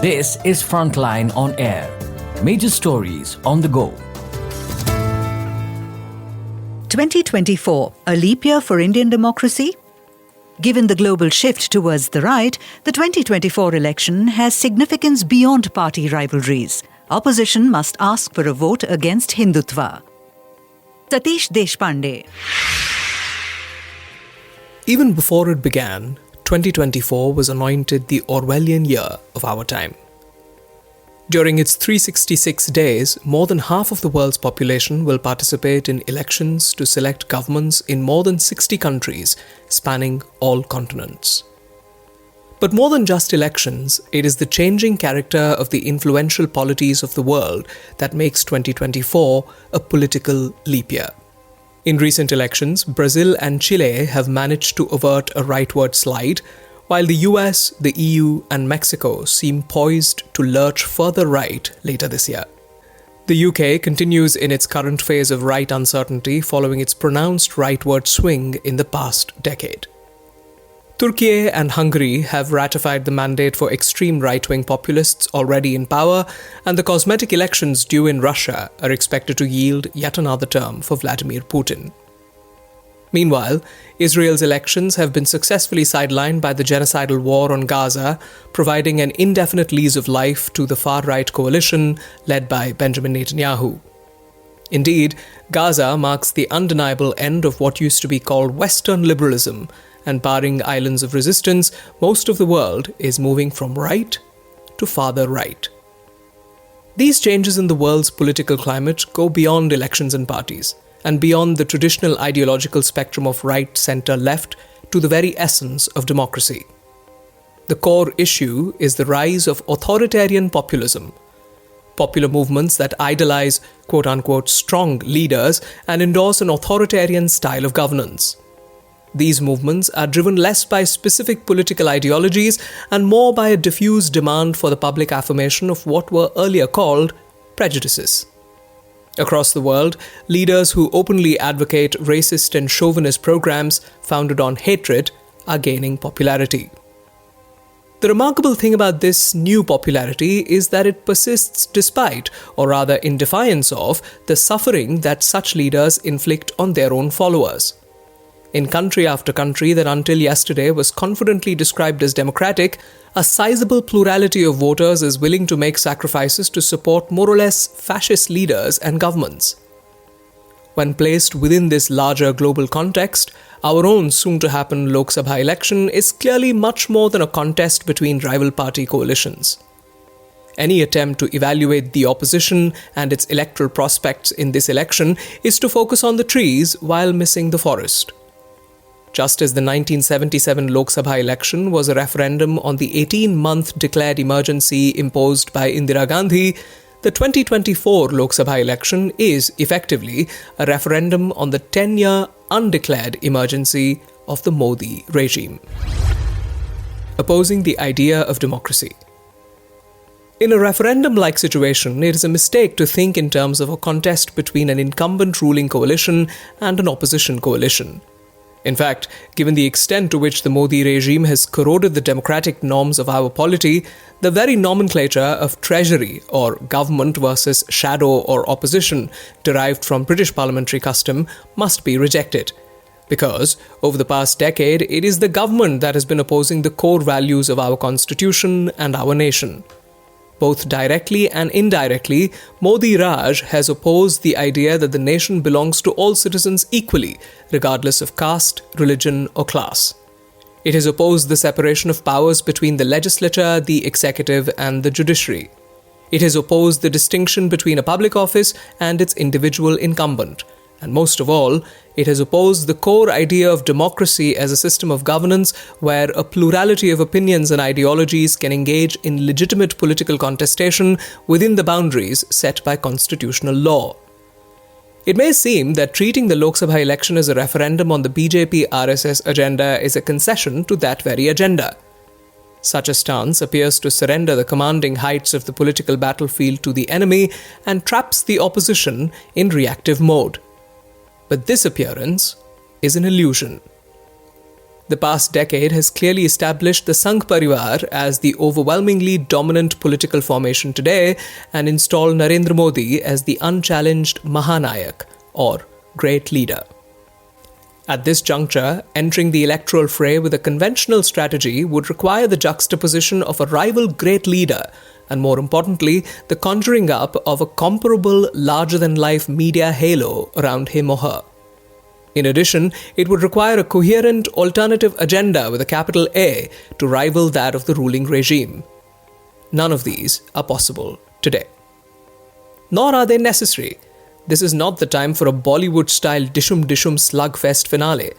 This is Frontline on Air. Major stories on the go. 2024, a leap year for Indian democracy? Given the global shift towards the right, the 2024 election has significance beyond party rivalries. Opposition must ask for a vote against Hindutva. Satish Deshpande. Even before it began, 2024 was anointed the Orwellian year of our time. During its 366 days, more than half of the world's population will participate in elections to select governments in more than 60 countries, spanning all continents. But more than just elections, it is the changing character of the influential polities of the world that makes 2024 a political leap year. In recent elections, Brazil and Chile have managed to avert a rightward slide, while the US, the EU, and Mexico seem poised to lurch further right later this year. The UK continues in its current phase of right uncertainty following its pronounced rightward swing in the past decade. Turkey and Hungary have ratified the mandate for extreme right-wing populists already in power, and the cosmetic elections due in Russia are expected to yield yet another term for Vladimir Putin. Meanwhile, Israel's elections have been successfully sidelined by the genocidal war on Gaza, providing an indefinite lease of life to the far-right coalition led by Benjamin Netanyahu. Indeed, Gaza marks the undeniable end of what used to be called Western liberalism, and barring islands of resistance, most of the world is moving from right to farther right. These changes in the world's political climate go beyond elections and parties, and beyond the traditional ideological spectrum of right, center, left, to the very essence of democracy. The core issue is the rise of authoritarian populism, popular movements that idolize quote-unquote strong leaders and endorse an authoritarian style of governance. These movements are driven less by specific political ideologies and more by a diffuse demand for the public affirmation of what were earlier called prejudices. Across the world, leaders who openly advocate racist and chauvinist programs founded on hatred are gaining popularity. The remarkable thing about this new popularity is that it persists despite, or rather in defiance of, the suffering that such leaders inflict on their own followers. In country after country that until yesterday was confidently described as democratic, a sizable plurality of voters is willing to make sacrifices to support more or less fascist leaders and governments. When placed within this larger global context, our own soon-to-happen Lok Sabha election is clearly much more than a contest between rival party coalitions. Any attempt to evaluate the opposition and its electoral prospects in this election is to focus on the trees while missing the forest. Just as the 1977 Lok Sabha election was a referendum on the 18-month declared emergency imposed by Indira Gandhi, the 2024 Lok Sabha election is, effectively, a referendum on the 10-year undeclared emergency of the Modi regime. Opposing the idea of democracy. In a referendum-like situation, it is a mistake to think in terms of a contest between an incumbent ruling coalition and an opposition coalition. In fact, given the extent to which the Modi regime has corroded the democratic norms of our polity, the very nomenclature of treasury or government versus shadow or opposition derived from British parliamentary custom must be rejected. Because, over the past decade, it is the government that has been opposing the core values of our constitution and our nation. Both directly and indirectly, Modi Raj has opposed the idea that the nation belongs to all citizens equally, regardless of caste, religion, or class. It has opposed the separation of powers between the legislature, the executive, and the judiciary. It has opposed the distinction between a public office and its individual incumbent. And most of all, it has opposed the core idea of democracy as a system of governance where a plurality of opinions and ideologies can engage in legitimate political contestation within the boundaries set by constitutional law. It may seem that treating the Lok Sabha election as a referendum on the BJP-RSS agenda is a concession to that very agenda. Such a stance appears to surrender the commanding heights of the political battlefield to the enemy and traps the opposition in reactive mode. But this appearance is an illusion. The past decade has clearly established the Sangh Parivar as the overwhelmingly dominant political formation today and installed Narendra Modi as the unchallenged Mahanayak, or great leader. At this juncture, entering the electoral fray with a conventional strategy would require the juxtaposition of a rival great leader and, more importantly, the conjuring up of a comparable larger-than-life media halo around him or her. In addition, it would require a coherent alternative agenda with a capital A to rival that of the ruling regime. None of these are possible today. Nor are they necessary. This is not the time for a Bollywood-style dishum-dishum slugfest finale.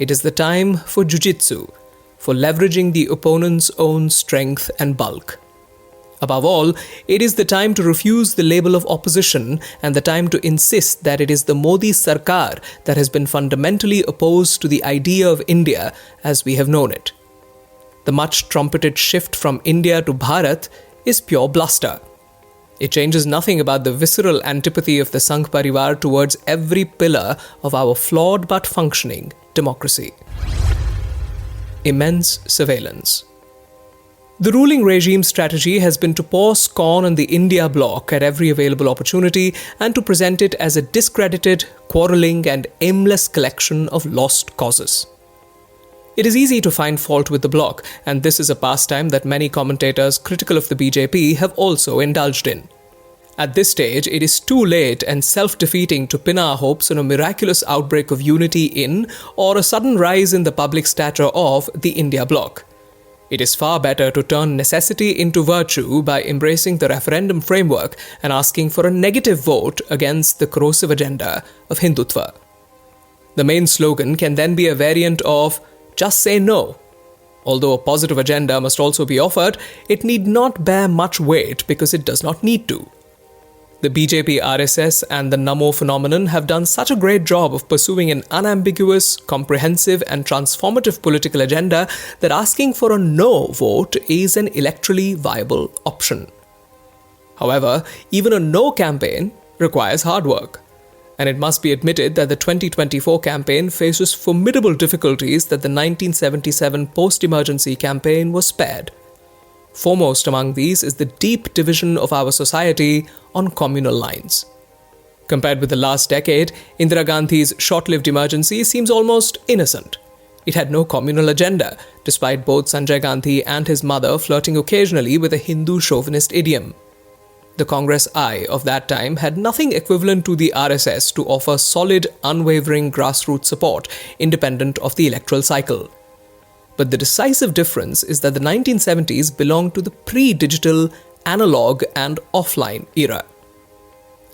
It is the time for jujitsu, for leveraging the opponent's own strength and bulk. Above all, it is the time to refuse the label of opposition and the time to insist that it is the Modi Sarkar that has been fundamentally opposed to the idea of India as we have known it. The much-trumpeted shift from India to Bharat is pure bluster. It changes nothing about the visceral antipathy of the Sangh Parivar towards every pillar of our flawed but functioning democracy. Immense surveillance. The ruling regime's strategy has been to pour scorn on the India bloc at every available opportunity and to present it as a discredited, quarrelling and aimless collection of lost causes. It is easy to find fault with the bloc, and this is a pastime that many commentators critical of the BJP have also indulged in. At this stage, it is too late and self-defeating to pin our hopes on a miraculous outbreak of unity in or a sudden rise in the public stature of the India bloc. It is far better to turn necessity into virtue by embracing the referendum framework and asking for a negative vote against the corrosive agenda of Hindutva. The main slogan can then be a variant of "just say no." Although a positive agenda must also be offered, it need not bear much weight because it does not need to. The BJP RSS and the Namo phenomenon have done such a great job of pursuing an unambiguous, comprehensive and transformative political agenda that asking for a no vote is an electorally viable option. However, even a no campaign requires hard work. And it must be admitted that the 2024 campaign faces formidable difficulties that the 1977 post-emergency campaign was spared. Foremost among these is the deep division of our society on communal lines. Compared with the last decade, Indira Gandhi's short-lived emergency seems almost innocent. It had no communal agenda, despite both Sanjay Gandhi and his mother flirting occasionally with a Hindu chauvinist idiom. The Congress I of that time had nothing equivalent to the RSS to offer solid, unwavering grassroots support, independent of the electoral cycle. But the decisive difference is that the 1970s belonged to the pre-digital, analog and offline era.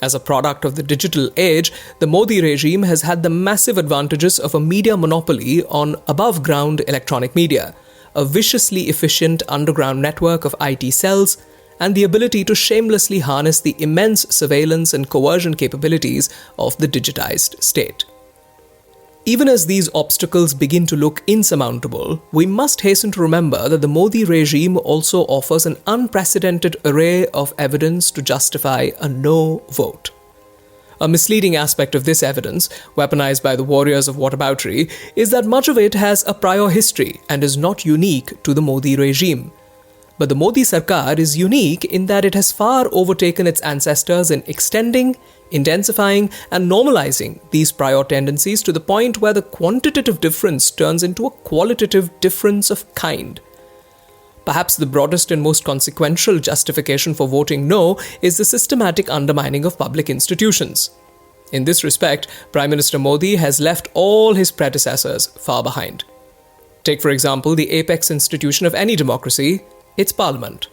As a product of the digital age, the Modi regime has had the massive advantages of a media monopoly on above-ground electronic media, a viciously efficient underground network of IT cells, and the ability to shamelessly harness the immense surveillance and coercion capabilities of the digitized state. Even as these obstacles begin to look insurmountable, we must hasten to remember that the Modi regime also offers an unprecedented array of evidence to justify a no vote. A misleading aspect of this evidence, weaponized by the warriors of whataboutery, is that much of it has a prior history and is not unique to the Modi regime. But the Modi Sarkar is unique in that it has far overtaken its ancestors in extending, intensifying and normalizing these prior tendencies to the point where the quantitative difference turns into a qualitative difference of kind. Perhaps the broadest and most consequential justification for voting no is the systematic undermining of public institutions. In this respect, Prime Minister Modi has left all his predecessors far behind. Take, for example, the apex institution of any democracy, its parliament.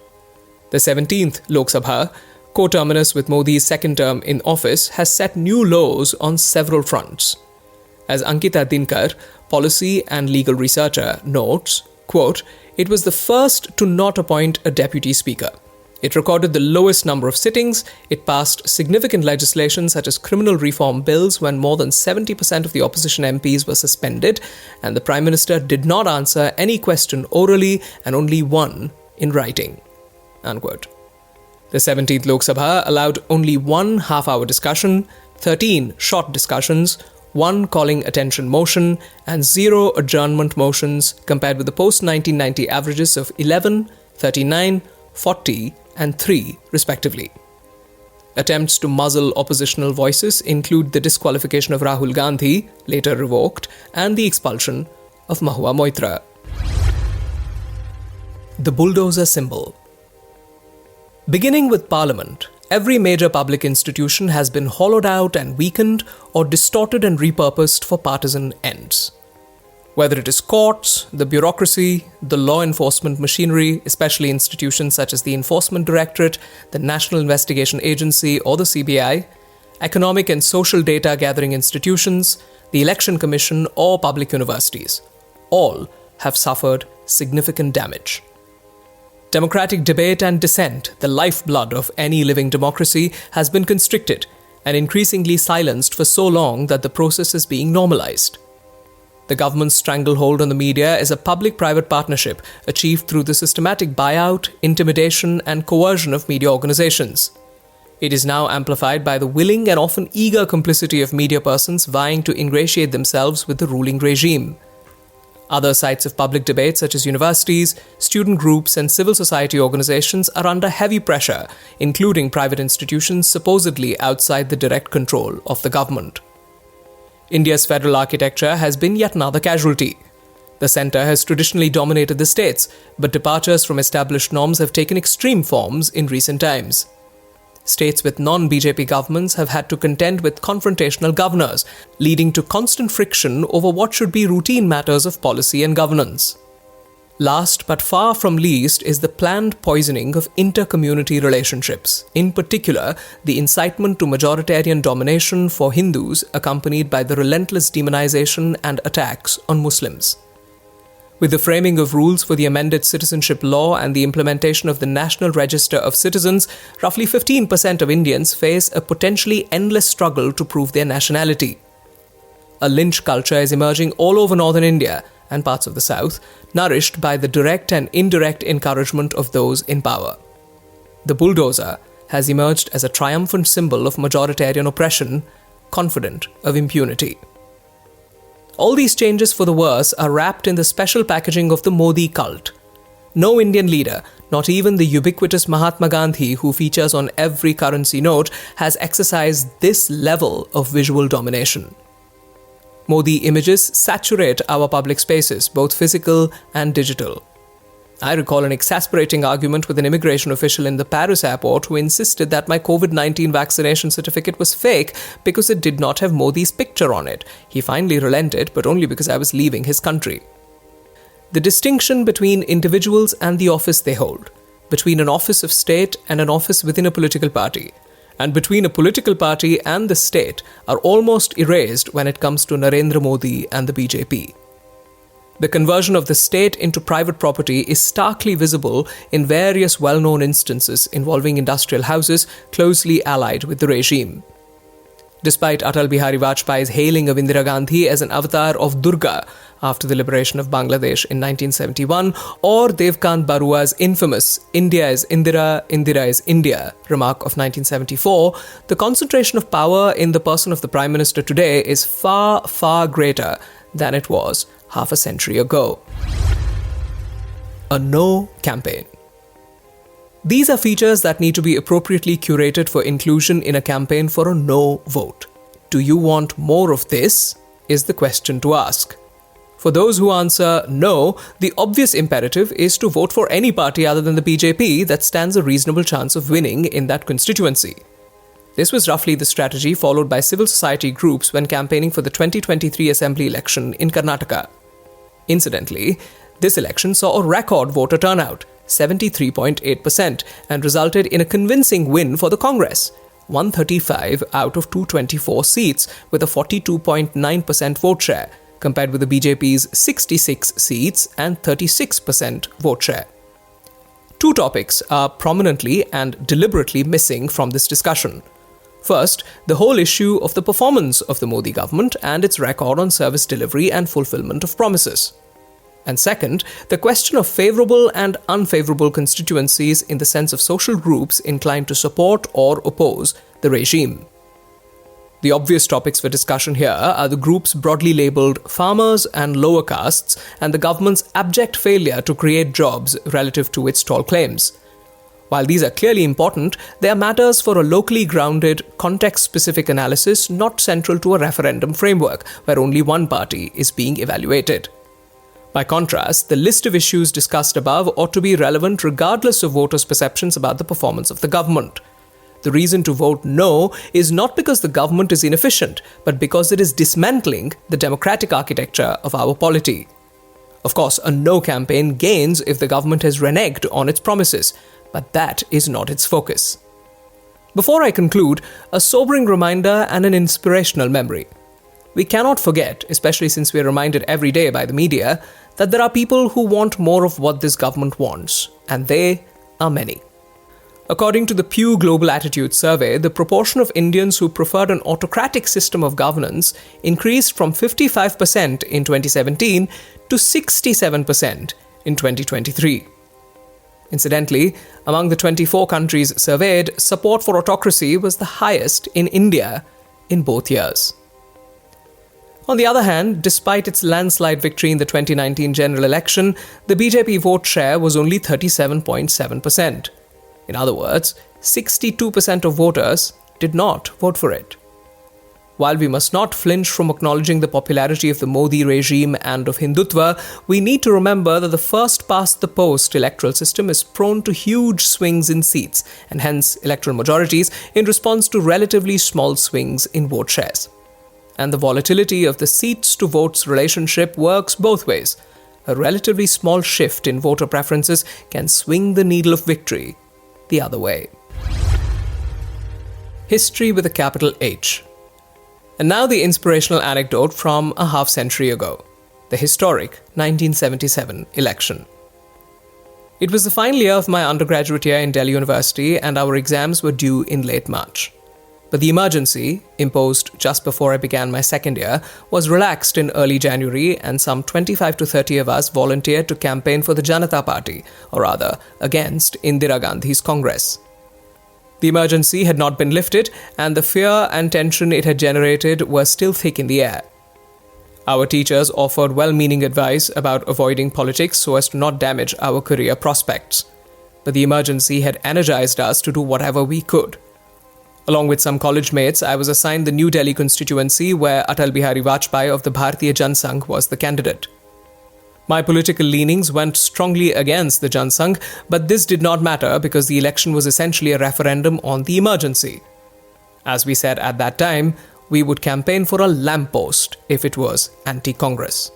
The 17th Lok Sabha, co-terminus with Modi's second term in office, has set new lows on several fronts. As Ankita Dinkar, policy and legal researcher, notes, quote, "It was the first to not appoint a deputy speaker. It recorded the lowest number of sittings, it passed significant legislation such as criminal reform bills when more than 70% of the opposition MPs were suspended, and the Prime Minister did not answer any question orally and only one in writing." Unquote. The 17th Lok Sabha allowed only one half-hour discussion, 13 short discussions, 1 calling attention motion, and 0 adjournment motions, compared with the post-1990 averages of 11, 39, 40, and 3, respectively. Attempts to muzzle oppositional voices include the disqualification of Rahul Gandhi, later revoked, and the expulsion of Mahua Moitra. The bulldozer symbol. Beginning with Parliament, every major public institution has been hollowed out and weakened or distorted and repurposed for partisan ends. Whether it is courts, the bureaucracy, the law enforcement machinery, especially institutions such as the Enforcement Directorate, the National Investigation Agency or the CBI, economic and social data gathering institutions, the Election Commission or public universities, all have suffered significant damage. Democratic debate and dissent, the lifeblood of any living democracy, has been constricted and increasingly silenced for so long that the process is being normalized. The government's stranglehold on the media is a public-private partnership achieved through the systematic buyout, intimidation, and coercion of media organizations. It is now amplified by the willing and often eager complicity of media persons vying to ingratiate themselves with the ruling regime. Other sites of public debate, such as universities, student groups, and civil society organizations, are under heavy pressure, including private institutions supposedly outside the direct control of the government. India's federal architecture has been yet another casualty. The centre has traditionally dominated the states, but departures from established norms have taken extreme forms in recent times. States with non-BJP governments have had to contend with confrontational governors, leading to constant friction over what should be routine matters of policy and governance. Last but far from least is the planned poisoning of inter-community relationships, in particular the incitement to majoritarian domination for Hindus accompanied by the relentless demonization and attacks on Muslims. With the framing of rules for the amended citizenship law and the implementation of the National Register of Citizens, roughly 15% of Indians face a potentially endless struggle to prove their nationality. A lynch culture is emerging all over northern India and parts of the south, nourished by the direct and indirect encouragement of those in power. The bulldozer has emerged as a triumphant symbol of majoritarian oppression, confident of impunity. All these changes for the worse are wrapped in the special packaging of the Modi cult. No Indian leader, not even the ubiquitous Mahatma Gandhi, who features on every currency note, has exercised this level of visual domination. Modi images saturate our public spaces, both physical and digital. I recall an exasperating argument with an immigration official in the Paris airport who insisted that my COVID-19 vaccination certificate was fake because it did not have Modi's picture on it. He finally relented, but only because I was leaving his country. The distinction between individuals and the office they hold, between an office of state and an office within a political party, and between a political party and the state are almost erased when it comes to Narendra Modi and the BJP. The conversion of the state into private property is starkly visible in various well-known instances involving industrial houses closely allied with the regime. Despite Atal Bihari Vajpayee's hailing of Indira Gandhi as an avatar of Durga after the liberation of Bangladesh in 1971, or Devkant Barua's infamous "India is Indira, Indira is India" remark of 1974, the concentration of power in the person of the Prime Minister today is far, far greater than it was half a century ago. A no campaign. These are features that need to be appropriately curated for inclusion in a campaign for a no vote. Do you want more of this? Is the question to ask. For those who answer no, the obvious imperative is to vote for any party other than the BJP that stands a reasonable chance of winning in that constituency. This was roughly the strategy followed by civil society groups when campaigning for the 2023 Assembly election in Karnataka. Incidentally, this election saw a record voter turnout, 73.8%, and resulted in a convincing win for the Congress, 135 out of 224 seats with a 42.9% vote share, compared with the BJP's 66 seats and 36% vote share. Two topics are prominently and deliberately missing from this discussion. First, the whole issue of the performance of the Modi government and its record on service delivery and fulfillment of promises. And second, the question of favourable and unfavourable constituencies in the sense of social groups inclined to support or oppose the regime. The obvious topics for discussion here are the groups broadly labelled farmers and lower castes and the government's abject failure to create jobs relative to its tall claims. While these are clearly important, they are matters for a locally grounded, context-specific analysis not central to a referendum framework where only one party is being evaluated. By contrast, the list of issues discussed above ought to be relevant regardless of voters' perceptions about the performance of the government. The reason to vote no is not because the government is inefficient, but because it is dismantling the democratic architecture of our polity. Of course, a no campaign gains if the government has reneged on its promises, but that is not its focus. Before I conclude, a sobering reminder and an inspirational memory. We cannot forget, especially since we are reminded every day by the media, that there are people who want more of what this government wants, and they are many. According to the Pew Global Attitude Survey, the proportion of Indians who preferred an autocratic system of governance increased from 55% in 2017 to 67% in 2023. Incidentally, among the 24 countries surveyed, support for autocracy was the highest in India in both years. On the other hand, despite its landslide victory in the 2019 general election, the BJP vote share was only 37.7%. In other words, 62% of voters did not vote for it. While we must not flinch from acknowledging the popularity of the Modi regime and of Hindutva, we need to remember that the first-past-the-post electoral system is prone to huge swings in seats, and hence electoral majorities, in response to relatively small swings in vote shares. And the volatility of the seats-to-votes relationship works both ways. A relatively small shift in voter preferences can swing the needle of victory the other way. History with a capital H. And now the inspirational anecdote from a half-century ago, the historic 1977 election. It was the final year of my undergraduate year in Delhi University, and our exams were due in late March. But the emergency, imposed just before I began my second year, was relaxed in early January, and some 25 to 30 of us volunteered to campaign for the Janata Party, or rather, against Indira Gandhi's Congress. The emergency had not been lifted, and the fear and tension it had generated were still thick in the air. Our teachers offered well-meaning advice about avoiding politics so as to not damage our career prospects. But the emergency had energized us to do whatever we could. Along with some college mates, I was assigned the New Delhi constituency where Atal Bihari Vajpayee of the Bharatiya Jansangh was the candidate. My political leanings went strongly against the Jansangh, but this did not matter because the election was essentially a referendum on the emergency. As we said at that time, we would campaign for a lamppost if it was anti-Congress.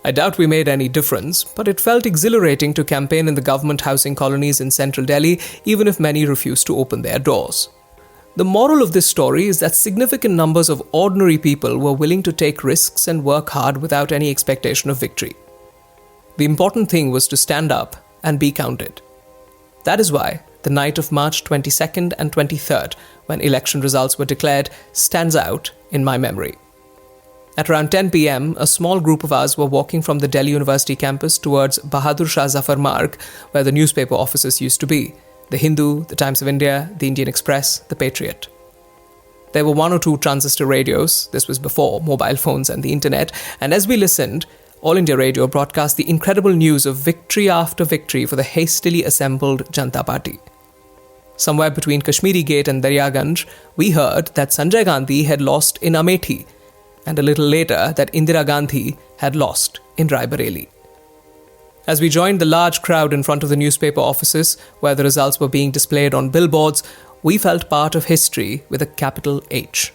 I doubt we made any difference, but it felt exhilarating to campaign in the government housing colonies in central Delhi, even if many refused to open their doors. The moral of this story is that significant numbers of ordinary people were willing to take risks and work hard without any expectation of victory. The important thing was to stand up and be counted. That is why the night of March 22nd and 23rd, when election results were declared, stands out in my memory. At around 10 p.m., a small group of us were walking from the Delhi University campus towards Bahadur Shah Zafar Marg, where the newspaper offices used to be: The Hindu, The Times of India, The Indian Express, The Patriot. There were one or two transistor radios. This was before mobile phones and the internet, and as we listened, All India Radio broadcast the incredible news of victory after victory for the hastily assembled Janata Party. Somewhere between Kashmiri Gate and Daryaganj, we heard that Sanjay Gandhi had lost in Amethi, and a little later that Indira Gandhi had lost in Raebareli. As we joined the large crowd in front of the newspaper offices, where the results were being displayed on billboards, we felt part of history with a capital H.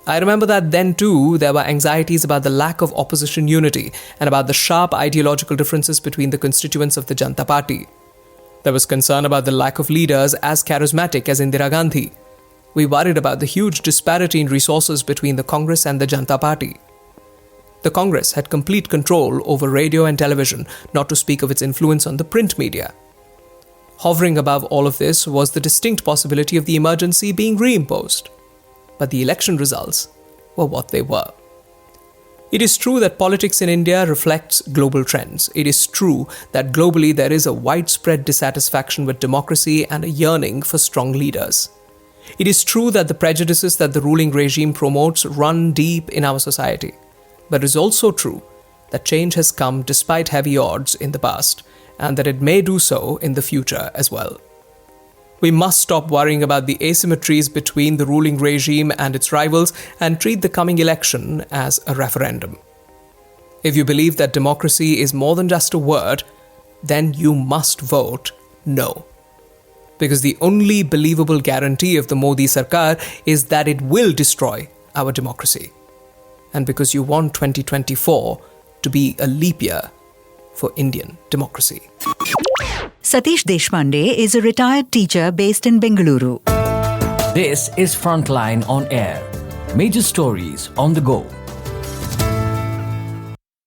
I remember that then too, there were anxieties about the lack of opposition unity and about the sharp ideological differences between the constituents of the Janata Party. There was concern about the lack of leaders as charismatic as Indira Gandhi. We worried about the huge disparity in resources between the Congress and the Janata Party. The Congress had complete control over radio and television, not to speak of its influence on the print media. Hovering above all of this was the distinct possibility of the emergency being reimposed. But the election results were what they were. It is true that politics in India reflects global trends. It is true that globally there is a widespread dissatisfaction with democracy and a yearning for strong leaders. It is true that the prejudices that the ruling regime promotes run deep in our society. But it is also true that change has come despite heavy odds in the past, and that it may do so in the future as well. We must stop worrying about the asymmetries between the ruling regime and its rivals and treat the coming election as a referendum. If you believe that democracy is more than just a word, then you must vote no. Because the only believable guarantee of the Modi Sarkar is that it will destroy our democracy. And because you want 2024 to be a leap year for Indian democracy. Satish Deshpande is a retired teacher based in Bengaluru. This is Frontline on Air. Major stories on the go.